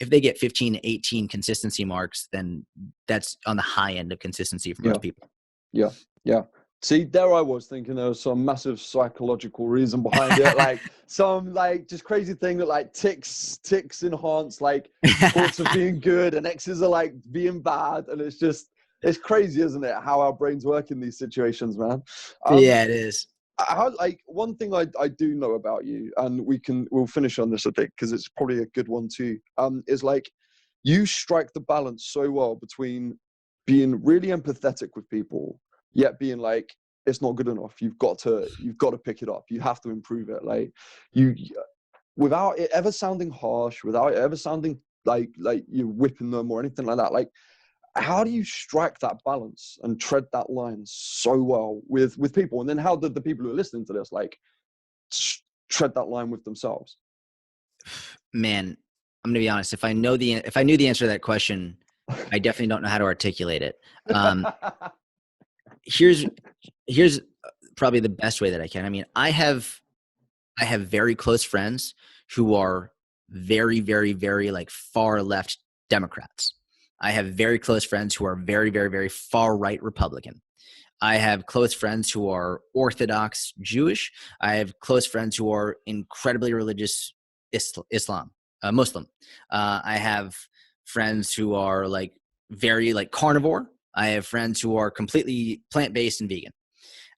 if they get 15 to 18 consistency marks, then that's on the high end of consistency for most people. Yeah. Yeah. See, there I was thinking there was some massive psychological reason behind it, like some like just crazy thing that like ticks enhance like thoughts of being good and X's are like being bad, and it's crazy, isn't it? How our brains work in these situations, man. Yeah, it is. Like one thing I do know about you, and we'll finish on this a bit because it's probably a good one too. Is like you strike the balance so well between being really empathetic with people, yet being like, it's not good enough. You've got to pick it up. You have to improve it. Like you, without it ever sounding harsh, without it ever sounding like you're whipping them or anything like that. Like, how do you strike that balance and tread that line so well with people? And then how did the people who are listening to this like tread that line with themselves? Man, I'm gonna be honest. If I knew the answer to that question, I definitely don't know how to articulate it. Here's probably the best way that I can. I mean, I have very close friends who are very, very, very like far left Democrats. I have very close friends who are very, very, very far right Republican. I have close friends who are Orthodox Jewish. I have close friends who are incredibly religious Muslim. I have friends who are like very like carnivore. I have friends who are completely plant-based and vegan.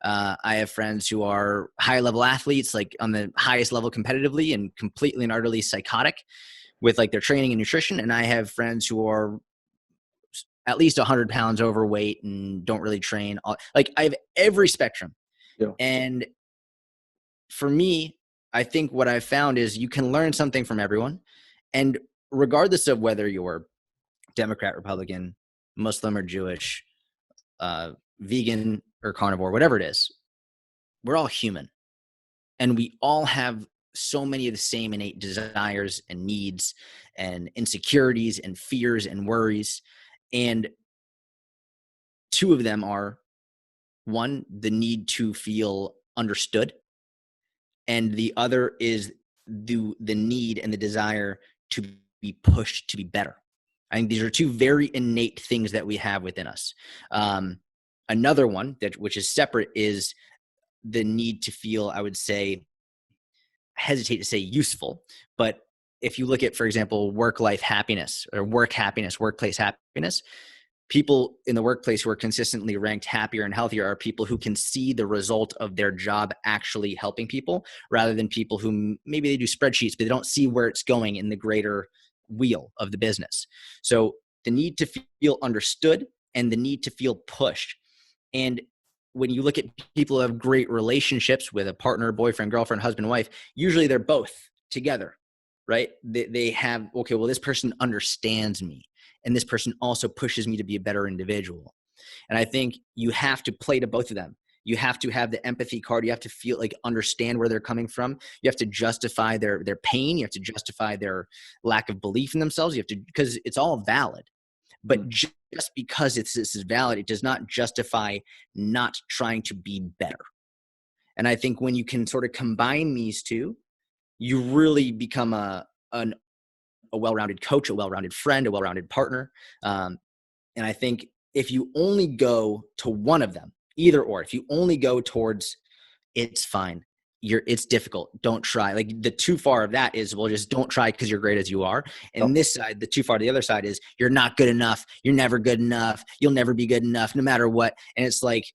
I have friends who are high-level athletes, like on the highest level competitively and completely and utterly psychotic with like their training and nutrition. And I have friends who are at least 100 pounds overweight and don't really train. Like I have every spectrum. Yeah. And for me, I think what I've found is you can learn something from everyone. And regardless of whether you're Democrat, Republican, Muslim or Jewish, vegan or carnivore, whatever it is, we're all human. And we all have so many of the same innate desires and needs and insecurities and fears and worries. And two of them are, one, the need to feel understood, and the other is the need and the desire to be pushed to be better. I think these are two very innate things that we have within us. Another one which is separate is the need to feel, I would say, hesitate to say useful, but if you look at, for example, work-life happiness or work happiness, workplace happiness, people in the workplace who are consistently ranked happier and healthier are people who can see the result of their job actually helping people, rather than people who maybe they do spreadsheets, but they don't see where it's going in the greater wheel of the business. So the need to feel understood and the need to feel pushed. And when you look at people who have great relationships with a partner, boyfriend, girlfriend, husband, wife, usually they're both together, right? They have, okay, well, this person understands me, and this person also pushes me to be a better individual. And I think you have to play to both of them. You have to have the empathy card. You have to feel like understand where they're coming from. You have to justify their pain. You have to justify their lack of belief in themselves. You have to, because it's all valid. But just because this is valid, it does not justify not trying to be better. And I think when you can sort of combine these two, you really become a well-rounded coach, a well-rounded friend, a well-rounded partner. And I think if you only go to one of them, either or, if you only go towards it's fine, it's difficult, don't try. Like the too far of that is, well, just don't try because you're great as you are. And this side, the too far to the other side is you're not good enough. You're never good enough. You'll never be good enough no matter what. And it's like,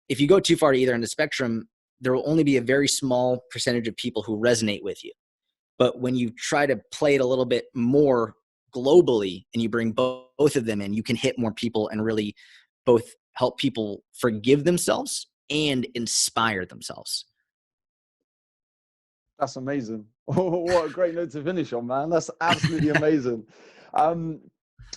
if you go too far to either end of the spectrum, there will only be a very small percentage of people who resonate with you. But when you try to play it a little bit more globally and you bring both of them in, you can hit more people and really both help people forgive themselves and inspire themselves. That's amazing. What a great note to finish on, man. That's absolutely amazing. On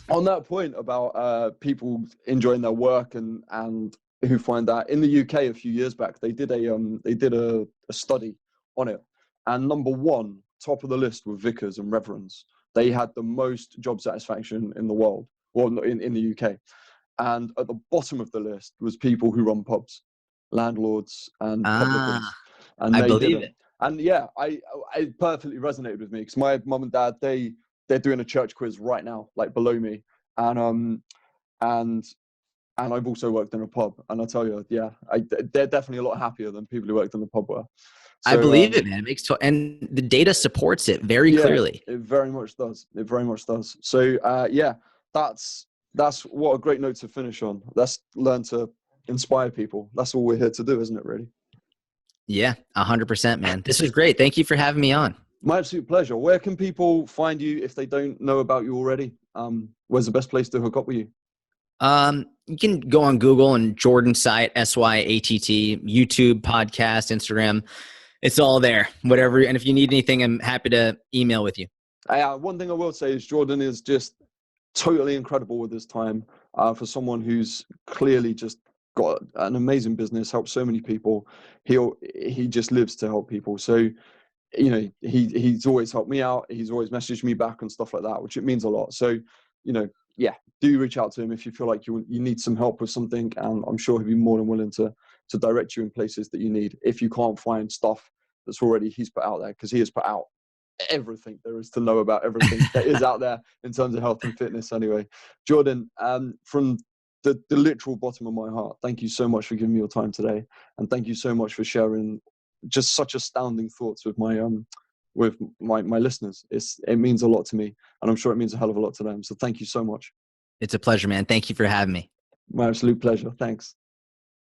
that point about people enjoying their work and who find that, in the UK a few years back, they did a study on it, and number one, top of the list were vicars and reverends. They had the most job satisfaction in the world, well, in the UK. And at the bottom of the list was people who run pubs, landlords and publicans. And I they believe didn't. it. And yeah, I perfectly resonated with me, because my mum and dad, they're doing a church quiz right now, like below me. And I've also worked in a pub, and I tell you, yeah, they're definitely a lot happier than people who worked in the pub were. So, I believe it, man. It makes and the data supports it very clearly. It very much does. It very much does. So yeah, that's what a great note to finish on. Let's learn to inspire people. That's all we're here to do, isn't it, really? Yeah, 100%, man. This was great. Thank you for having me on. My absolute pleasure. Where can people find you if they don't know about you already? Where's the best place to hook up with you? You can go on Google and Jordan Syatt, Syatt, YouTube, podcast, Instagram. It's all there. Whatever. And if you need anything, I'm happy to email with you. One thing I will say is Jordan is just totally incredible with his time, for someone who's clearly just got an amazing business, helps so many people. He just lives to help people. So, you know, he's always helped me out. He's always messaged me back and stuff like that, which it means a lot. So, you know, yeah, do reach out to him if you feel like you need some help with something, and I'm sure he'll be more than willing to direct you in places that you need if you can't find stuff that's already he's put out there, because he has put out everything there is to know about everything that is out there in terms of health and fitness. Anyway, Jordan, from the literal bottom of my heart, thank you so much for giving me your time today, and thank you so much for sharing just such astounding thoughts with my listeners. It means a lot to me, and I'm sure it means a hell of a lot to them. So thank you so much. It's a pleasure, man. Thank you for having me. My absolute pleasure. Thanks.